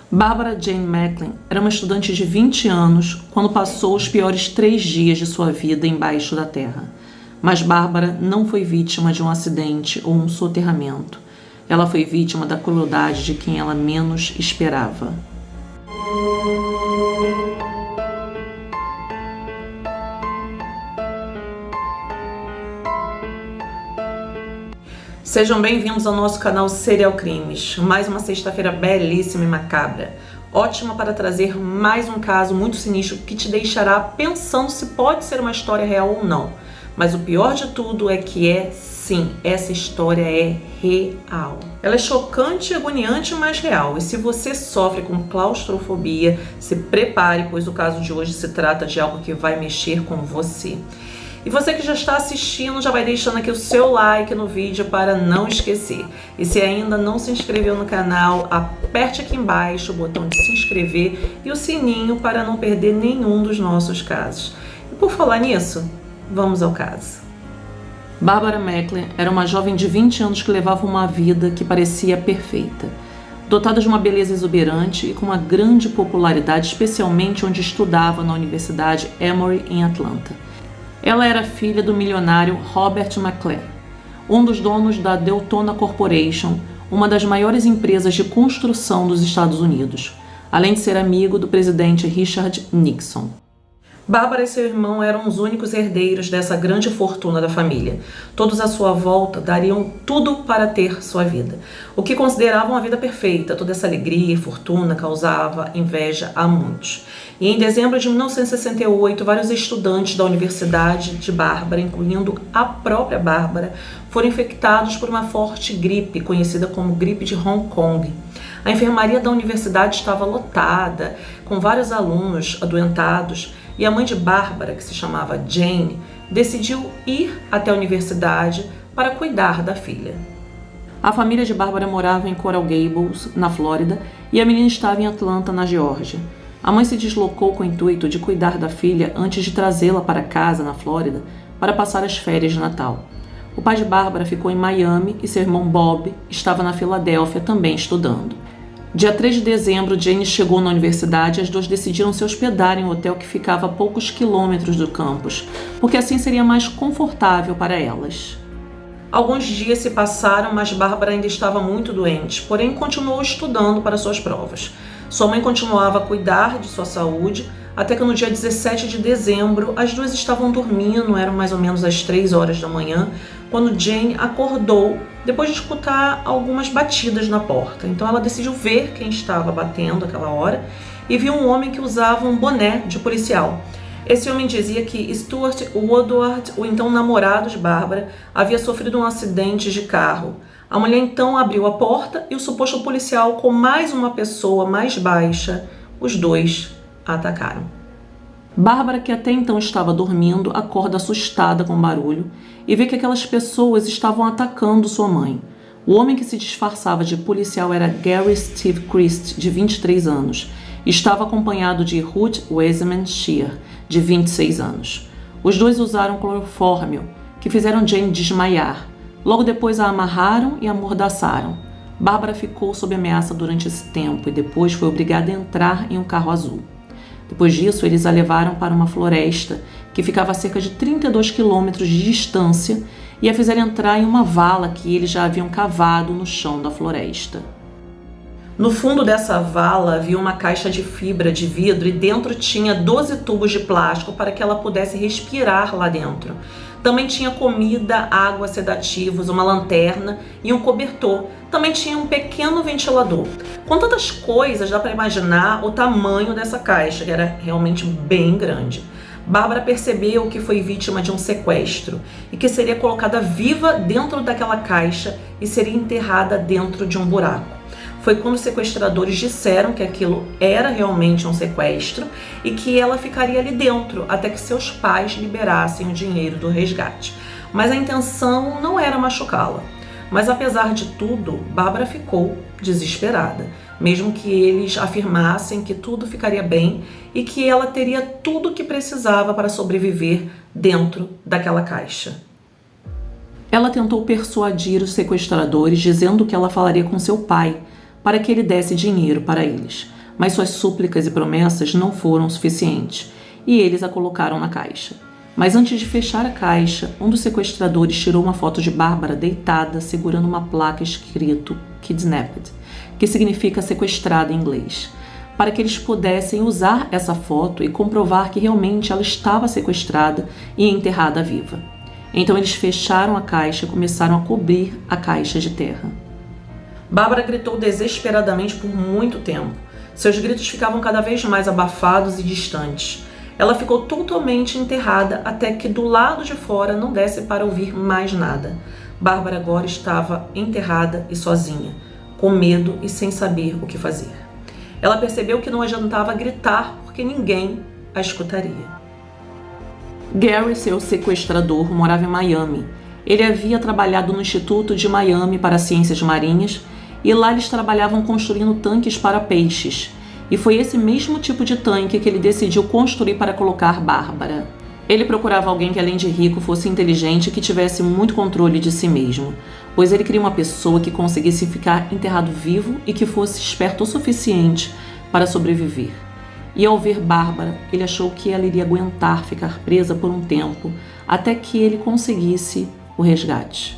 Barbara Jane Macklin era uma estudante de 20 anos quando passou os piores 3 dias de sua vida embaixo da terra. Mas Barbara não foi vítima de um acidente ou um soterramento. Ela foi vítima da crueldade de quem ela menos esperava. Sejam bem-vindos ao nosso canal Serial Crimes. Mais uma sexta-feira belíssima e macabra. Ótima para trazer mais um caso muito sinistro que te deixará pensando se pode ser uma história real ou não. Mas o pior de tudo é que sim, essa história é real. Ela é chocante, agoniante, mas real. E se você sofre com claustrofobia, se prepare, pois o caso de hoje se trata de algo que vai mexer com você. E você que já está assistindo, já vai deixando aqui o seu like no vídeo para não esquecer. E se ainda não se inscreveu no canal, aperte aqui embaixo o botão de se inscrever e o sininho para não perder nenhum dos nossos casos. E por falar nisso, vamos ao caso. Barbara Macklin era uma jovem de 20 anos que levava uma vida que parecia perfeita. Dotada de uma beleza exuberante e com uma grande popularidade, especialmente onde estudava na Universidade Emory em Atlanta. Ela era filha do milionário Robert McClellan, um dos donos da Deltona Corporation, uma das maiores empresas de construção dos Estados Unidos, além de ser amigo do presidente Richard Nixon. Barbara e seu irmão eram os únicos herdeiros dessa grande fortuna da família. Todos à sua volta dariam tudo para ter sua vida, o que consideravam a vida perfeita. Toda essa alegria e fortuna causava inveja a muitos. E em dezembro de 1968, vários estudantes da Universidade de Barbara, incluindo a própria Barbara, foram infectados por uma forte gripe, conhecida como gripe de Hong Kong. A enfermaria da universidade estava lotada, com vários alunos adoentados, e a mãe de Barbara, que se chamava Jane, decidiu ir até a universidade para cuidar da filha. A família de Barbara morava em Coral Gables, na Flórida, e a menina estava em Atlanta, na Geórgia. A mãe se deslocou com o intuito de cuidar da filha antes de trazê-la para casa, na Flórida, para passar as férias de Natal. O pai de Barbara ficou em Miami e seu irmão Bob estava na Filadélfia também estudando. Dia 3 de dezembro, Jane chegou na universidade e as duas decidiram se hospedar em um hotel que ficava a poucos quilômetros do campus, porque assim seria mais confortável para elas. Alguns dias se passaram, mas Barbara ainda estava muito doente, porém continuou estudando para suas provas. Sua mãe continuava a cuidar de sua saúde, até que no dia 17 de dezembro, as duas estavam dormindo, eram mais ou menos às 3 horas da manhã, quando Jane acordou depois de escutar algumas batidas na porta. Então ela decidiu ver quem estava batendo aquela hora e viu um homem que usava um boné de policial. Esse homem dizia que Stuart Woodward, o então namorado de Barbara, havia sofrido um acidente de carro. A mulher então abriu a porta e o suposto policial, com mais uma pessoa mais baixa, os dois a atacaram. Barbara, que até então estava dormindo, acorda assustada com o barulho e vê que aquelas pessoas estavam atacando sua mãe. O homem que se disfarçava de policial era Gary Steve Christ, de 23 anos, e estava acompanhado de Ruth Weisman Shear, de 26 anos. Os dois usaram clorofórmio, que fizeram Jane desmaiar. Logo depois a amarraram e a amordaçaram. Barbara ficou sob ameaça durante esse tempo e depois foi obrigada a entrar em um carro azul. Depois disso, eles a levaram para uma floresta que ficava a cerca de 32 quilômetros de distância e a fizeram entrar em uma vala que eles já haviam cavado no chão da floresta. No fundo dessa vala havia uma caixa de fibra de vidro e dentro tinha 12 tubos de plástico para que ela pudesse respirar lá dentro. Também tinha comida, água, sedativos, uma lanterna e um cobertor. Também tinha um pequeno ventilador. Com tantas coisas, dá para imaginar o tamanho dessa caixa, que era realmente bem grande. Barbara percebeu que foi vítima de um sequestro e que seria colocada viva dentro daquela caixa e seria enterrada dentro de um buraco. Foi quando os sequestradores disseram que aquilo era realmente um sequestro e que ela ficaria ali dentro até que seus pais liberassem o dinheiro do resgate. Mas a intenção não era machucá-la. Mas apesar de tudo, Barbara ficou desesperada, mesmo que eles afirmassem que tudo ficaria bem e que ela teria tudo o que precisava para sobreviver dentro daquela caixa. Ela tentou persuadir os sequestradores dizendo que ela falaria com seu pai para que ele desse dinheiro para eles. mas suas súplicas e promessas não foram suficientes, e eles a colocaram na caixa. Mas antes de fechar a caixa, um dos sequestradores tirou uma foto de Bárbara deitada, segurando uma placa escrito Kidnapped, que significa sequestrada em inglês, para que eles pudessem usar essa foto e comprovar que realmente ela estava sequestrada e enterrada viva. Então eles fecharam a caixa e começaram a cobrir a caixa de terra. Bárbara gritou desesperadamente por muito tempo. Seus gritos ficavam cada vez mais abafados e distantes. Ela ficou totalmente enterrada até que do lado de fora não desse para ouvir mais nada. Bárbara agora estava enterrada e sozinha, com medo e sem saber o que fazer. Ela percebeu que não adiantava gritar porque ninguém a escutaria. Gary, seu sequestrador, morava em Miami. Ele havia trabalhado no Instituto de Miami para Ciências Marinhas e lá eles trabalhavam construindo tanques para peixes. E foi esse mesmo tipo de tanque que ele decidiu construir para colocar Bárbara. Ele procurava alguém que, além de rico, fosse inteligente e que tivesse muito controle de si mesmo, pois ele queria uma pessoa que conseguisse ficar enterrado vivo e que fosse esperto o suficiente para sobreviver. E ao ver Bárbara, ele achou que ela iria aguentar ficar presa por um tempo, até que ele conseguisse o resgate.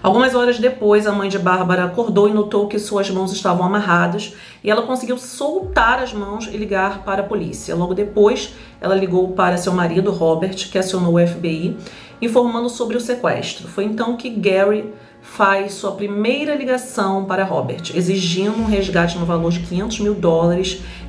Algumas horas depois, a mãe de Bárbara acordou e notou que suas mãos estavam amarradas e ela conseguiu soltar as mãos e ligar para a polícia. Logo depois, ela ligou para seu marido, Robert, que acionou o FBI, informando sobre o sequestro. Foi então que Gary faz sua primeira ligação para Robert, exigindo um resgate no valor de $500 mil,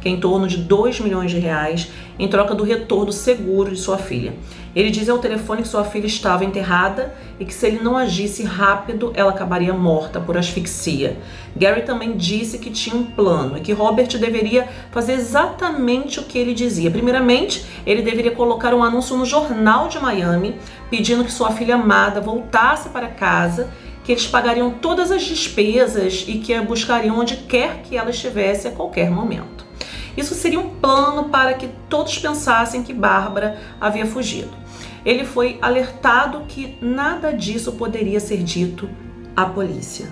que é em torno de R$2 milhões, em troca do retorno seguro de sua filha. Ele diz ao telefone que sua filha estava enterrada e que se ele não agisse rápido, ela acabaria morta por asfixia. Gary também disse que tinha um plano e que Robert deveria fazer exatamente o que ele dizia. Primeiramente, ele deveria colocar um anúncio no jornal de Miami, pedindo que sua filha amada voltasse para casa, que eles pagariam todas as despesas e que a buscariam onde quer que ela estivesse a qualquer momento. Isso seria um plano para que todos pensassem que Bárbara havia fugido. Ele foi alertado que nada disso poderia ser dito à polícia.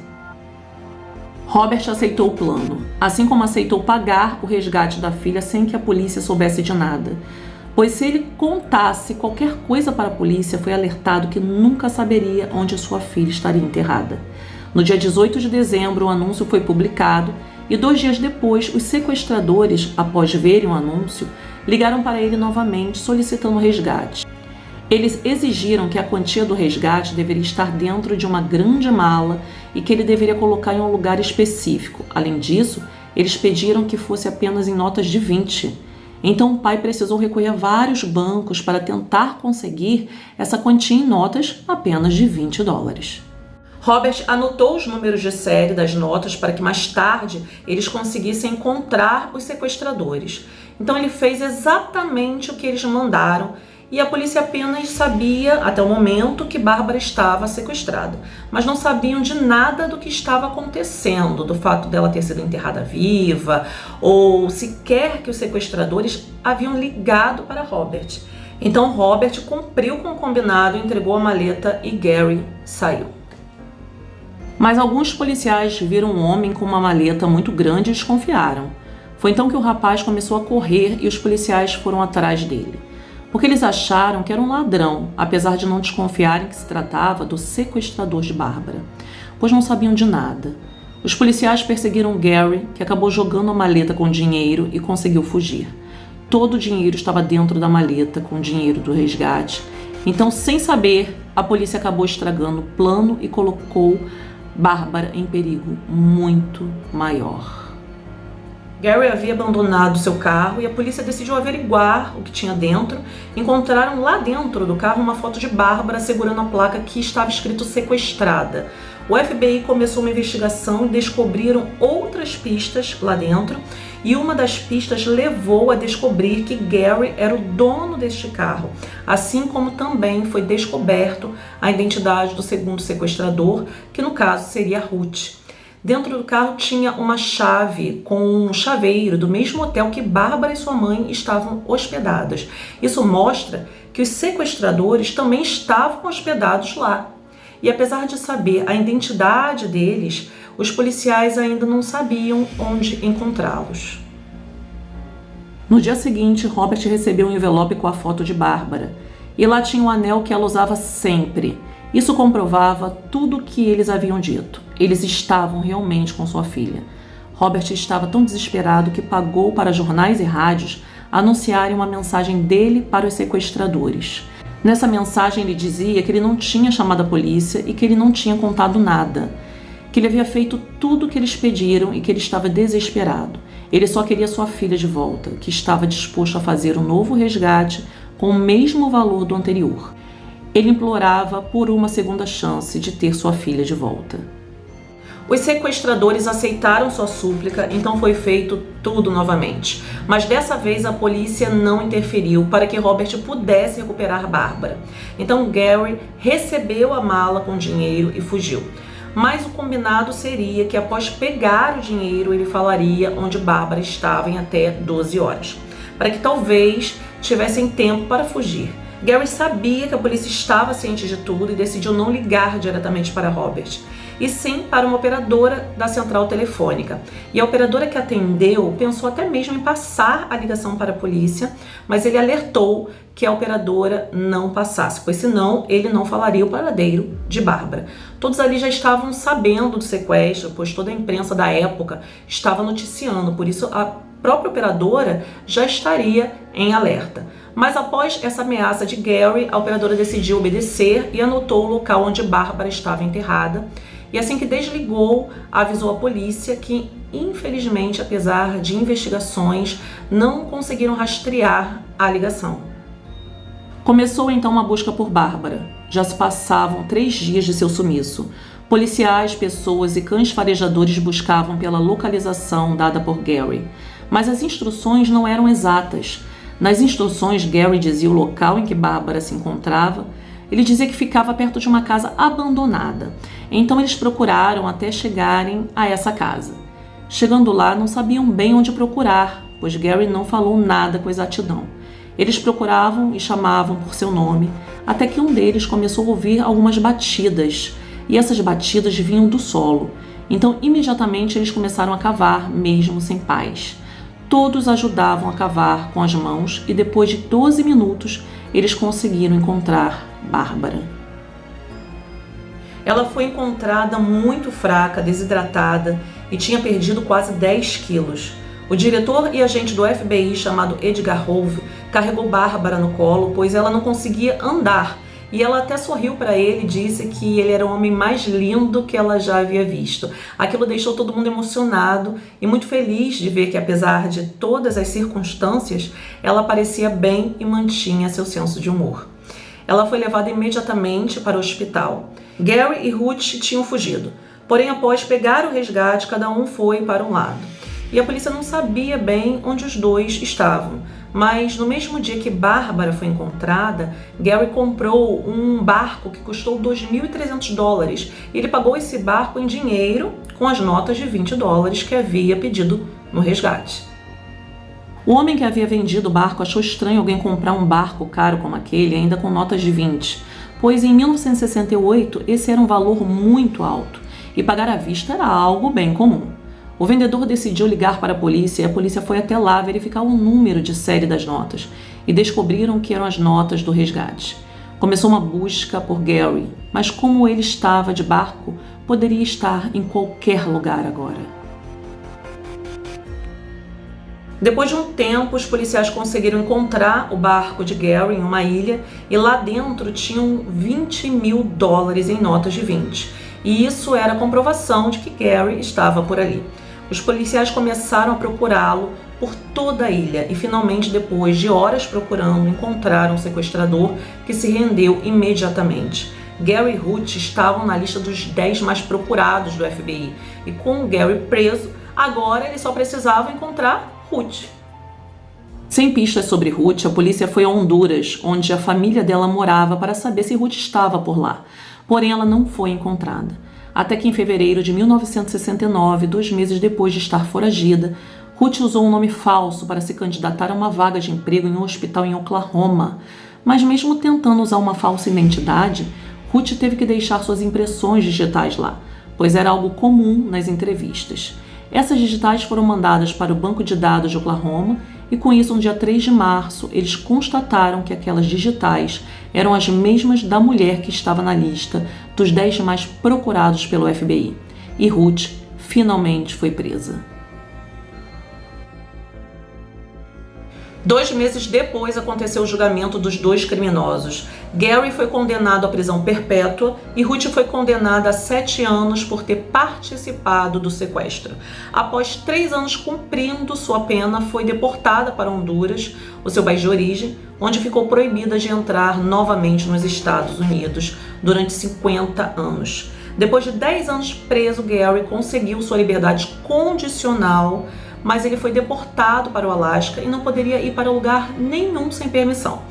Robert aceitou o plano, assim como aceitou pagar o resgate da filha sem que a polícia soubesse de nada. Pois se ele contasse qualquer coisa para a polícia, foi alertado que nunca saberia onde sua filha estaria enterrada. No dia 18 de dezembro, o anúncio foi publicado e 2 dias depois, os sequestradores, após verem o anúncio, ligaram para ele novamente solicitando resgate. Eles exigiram que a quantia do resgate deveria estar dentro de uma grande mala e que ele deveria colocar em um lugar específico. Além disso, eles pediram que fosse apenas em notas de 20. Então o pai precisou recorrer a vários bancos para tentar conseguir essa quantia em notas apenas de $20. Robert anotou os números de série das notas para que mais tarde eles conseguissem encontrar os sequestradores. Então ele fez exatamente o que eles mandaram e a polícia apenas sabia, até o momento, que Bárbara estava sequestrada. Mas não sabiam de nada do que estava acontecendo, do fato dela ter sido enterrada viva, ou sequer que os sequestradores haviam ligado para Robert. Então Robert cumpriu com o combinado, entregou a maleta e Gary saiu. Mas alguns policiais viram um homem com uma maleta muito grande e desconfiaram. Foi então que o rapaz começou a correr e os policiais foram atrás dele, porque eles acharam que era um ladrão, apesar de não desconfiarem que se tratava do sequestrador de Bárbara, pois não sabiam de nada. Os policiais perseguiram Gary, que acabou jogando a maleta com dinheiro e conseguiu fugir. Todo o dinheiro estava dentro da maleta com o dinheiro do resgate. Então, sem saber, a polícia acabou estragando o plano e colocou Bárbara em perigo muito maior. Gary havia abandonado seu carro e a polícia decidiu averiguar o que tinha dentro. Encontraram lá dentro do carro uma foto de Bárbara segurando a placa que estava escrito sequestrada. O FBI começou uma investigação e descobriram outras pistas lá dentro, e uma das pistas levou a descobrir que Gary era o dono deste carro, assim como também foi descoberto a identidade do segundo sequestrador, que no caso seria Ruth. Dentro do carro tinha uma chave com um chaveiro do mesmo hotel que Bárbara e sua mãe estavam hospedadas. Isso mostra que os sequestradores também estavam hospedados lá. E apesar de saber a identidade deles, os policiais ainda não sabiam onde encontrá-los. No dia seguinte, Robert recebeu um envelope com a foto de Bárbara. E lá tinha o anel que ela usava sempre. Isso comprovava tudo o que eles haviam dito. Eles estavam realmente com sua filha. Robert estava tão desesperado que pagou para jornais e rádios anunciarem uma mensagem dele para os sequestradores. Nessa mensagem ele dizia que ele não tinha chamado a polícia e que ele não tinha contado nada, que ele havia feito tudo o que eles pediram e que ele estava desesperado. Ele só queria sua filha de volta, que estava disposto a fazer um novo resgate com o mesmo valor do anterior. Ele implorava por uma segunda chance de ter sua filha de volta. Os sequestradores aceitaram sua súplica, então foi feito tudo novamente. Mas dessa vez a polícia não interferiu para que Robert pudesse recuperar Bárbara. Então Gary recebeu a mala com dinheiro e fugiu. Mas o combinado seria que após pegar o dinheiro ele falaria onde Bárbara estava em até 12 horas, para que talvez tivessem tempo para fugir. Gary sabia que a polícia estava ciente de tudo e decidiu não ligar diretamente para Robert, e sim para uma operadora da central telefônica. E a operadora que atendeu pensou até mesmo em passar a ligação para a polícia, mas ele alertou que a operadora não passasse, pois senão ele não falaria o paradeiro de Bárbara. Todos ali já estavam sabendo do sequestro, pois toda a imprensa da época estava noticiando, por isso a própria operadora já estaria em alerta. Mas após essa ameaça de Gary, a operadora decidiu obedecer e anotou o local onde Bárbara estava enterrada. E assim que desligou, avisou a polícia que, infelizmente, apesar de investigações, não conseguiram rastrear a ligação. Começou então uma busca por Bárbara. Já se passavam 3 dias de seu sumiço. Policiais, pessoas e cães farejadores buscavam pela localização dada por Gary. Mas as instruções não eram exatas. Nas instruções, Gary dizia o local em que Bárbara se encontrava. Ele dizia que ficava perto de uma casa abandonada. Então eles procuraram até chegarem a essa casa. Chegando lá, não sabiam bem onde procurar, pois Gary não falou nada com exatidão. Eles procuravam e chamavam por seu nome, até que um deles começou a ouvir algumas batidas, e essas batidas vinham do solo. Então, imediatamente, eles começaram a cavar, mesmo sem paz. Todos ajudavam a cavar com as mãos e depois de 12 minutos, eles conseguiram encontrar Bárbara. Ela foi encontrada muito fraca, desidratada e tinha perdido quase 10 quilos. O diretor e agente do FBI, chamado Edgar Hoover, carregou Bárbara no colo, pois ela não conseguia andar. E ela até sorriu para ele e disse que ele era o homem mais lindo que ela já havia visto. Aquilo deixou todo mundo emocionado e muito feliz de ver que, apesar de todas as circunstâncias, ela parecia bem e mantinha seu senso de humor. Ela foi levada imediatamente para o hospital. Gary e Ruth tinham fugido, porém após pegar o resgate, cada um foi para um lado. E a polícia não sabia bem onde os dois estavam. Mas no mesmo dia que Bárbara foi encontrada, Gary comprou um barco que custou $2.300. Ele pagou esse barco em dinheiro com as notas de $20 que havia pedido no resgate. O homem que havia vendido o barco achou estranho alguém comprar um barco caro como aquele, ainda com notas de 20, pois em 1968 esse era um valor muito alto e pagar à vista era algo bem comum. O vendedor decidiu ligar para a polícia e a polícia foi até lá verificar o número de série das notas e descobriram que eram as notas do resgate. Começou uma busca por Gary, mas como ele estava de barco, poderia estar em qualquer lugar agora. Depois de um tempo, os policiais conseguiram encontrar o barco de Gary em uma ilha e lá dentro tinham $20 mil em notas de 20. E isso era a comprovação de que Gary estava por ali. Os policiais começaram a procurá-lo por toda a ilha e finalmente, depois de horas procurando, encontraram o sequestrador que se rendeu imediatamente. Gary e Ruth estavam na lista dos 10 mais procurados do FBI e com o Gary preso, agora eles só precisavam encontrar Ruth. Sem pistas sobre Ruth, a polícia foi a Honduras, onde a família dela morava, para saber se Ruth estava por lá. Porém, ela não foi encontrada. Até que em fevereiro de 1969, 2 meses depois de estar foragida, Ruth usou um nome falso para se candidatar a uma vaga de emprego em um hospital em Oklahoma. Mas mesmo tentando usar uma falsa identidade, Ruth teve que deixar suas impressões digitais lá, pois era algo comum nas entrevistas. Essas digitais foram mandadas para o banco de dados de Oklahoma e com isso, no dia 3 de março, eles constataram que aquelas digitais eram as mesmas da mulher que estava na lista dos 10 mais procurados pelo FBI. E Ruth finalmente foi presa. 2 meses depois aconteceu o julgamento dos 2 criminosos. Gary foi condenado à prisão perpétua e Ruth foi condenada a 7 anos por ter participado do sequestro. Após 3 anos cumprindo sua pena, foi deportada para Honduras, o seu país de origem, onde ficou proibida de entrar novamente nos Estados Unidos durante 50 anos. Depois de 10 anos preso, Gary conseguiu sua liberdade condicional, mas ele foi deportado para o Alasca e não poderia ir para lugar nenhum sem permissão.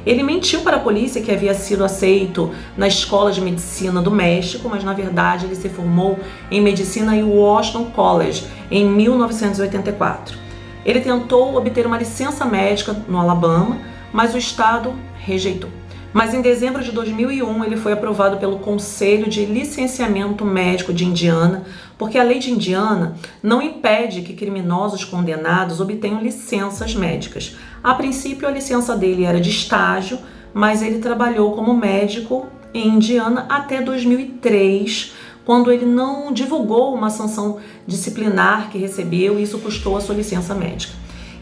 Ele mentiu para a polícia que havia sido aceito na Escola de Medicina do México, mas na verdade ele se formou em medicina em Washington College em 1984. Ele tentou obter uma licença médica no Alabama, mas o estado rejeitou. Mas em dezembro de 2001 ele foi aprovado pelo Conselho de Licenciamento Médico de Indiana, porque a lei de Indiana não impede que criminosos condenados obtenham licenças médicas. A princípio a licença dele era de estágio, mas ele trabalhou como médico em Indiana até 2003, quando ele não divulgou uma sanção disciplinar que recebeu e isso custou a sua licença médica.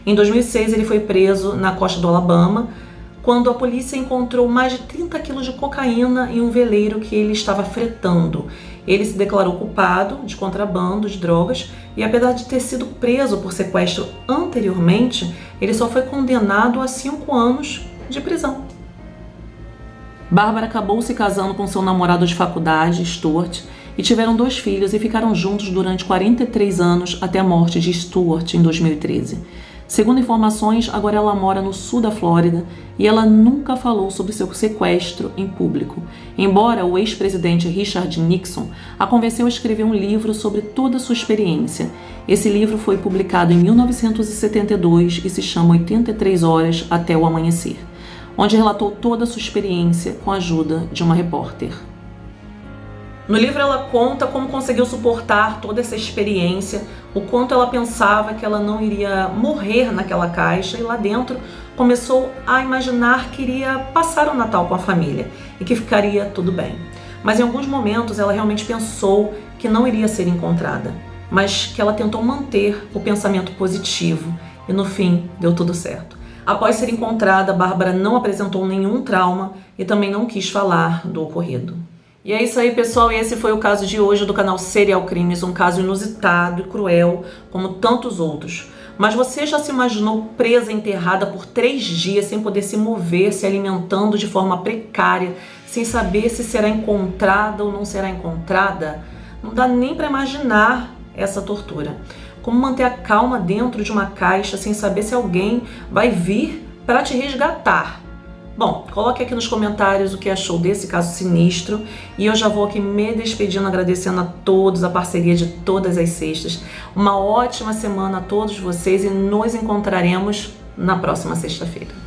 Em 2006 ele foi preso na costa do Alabama, quando a polícia encontrou mais de 30 quilos de cocaína em um veleiro que ele estava fretando. Ele se declarou culpado de contrabando de drogas e, apesar de ter sido preso por sequestro anteriormente, ele só foi condenado a 5 anos de prisão. Bárbara acabou se casando com seu namorado de faculdade, Stuart, e tiveram 2 filhos e ficaram juntos durante 43 anos até a morte de Stuart em 2013. Segundo informações, agora ela mora no sul da Flórida e ela nunca falou sobre seu sequestro em público, embora o ex-presidente Richard Nixon a convenceu a escrever um livro sobre toda a sua experiência. Esse livro foi publicado em 1972 e se chama 83 Horas até o Amanhecer, onde relatou toda a sua experiência com a ajuda de uma repórter. No livro ela conta como conseguiu suportar toda essa experiência, o quanto ela pensava que ela não iria morrer naquela caixa e lá dentro começou a imaginar que iria passar o Natal com a família e que ficaria tudo bem. Mas em alguns momentos ela realmente pensou que não iria ser encontrada, mas que ela tentou manter o pensamento positivo e no fim deu tudo certo. Após ser encontrada, Bárbara não apresentou nenhum trauma e também não quis falar do ocorrido. E é isso aí, pessoal, e esse foi o caso de hoje do canal Serial Crimes, um caso inusitado e cruel, como tantos outros. Mas você já se imaginou presa, enterrada por 3 dias, sem poder se mover, se alimentando de forma precária, sem saber se será encontrada ou não será encontrada? Não dá nem para imaginar essa tortura. Como manter a calma dentro de uma caixa, sem saber se alguém vai vir para te resgatar? Bom, coloque aqui nos comentários o que achou desse caso sinistro e eu já vou aqui me despedindo, agradecendo a todos a parceria de todas as sextas. Uma ótima semana a todos vocês e nos encontraremos na próxima sexta-feira.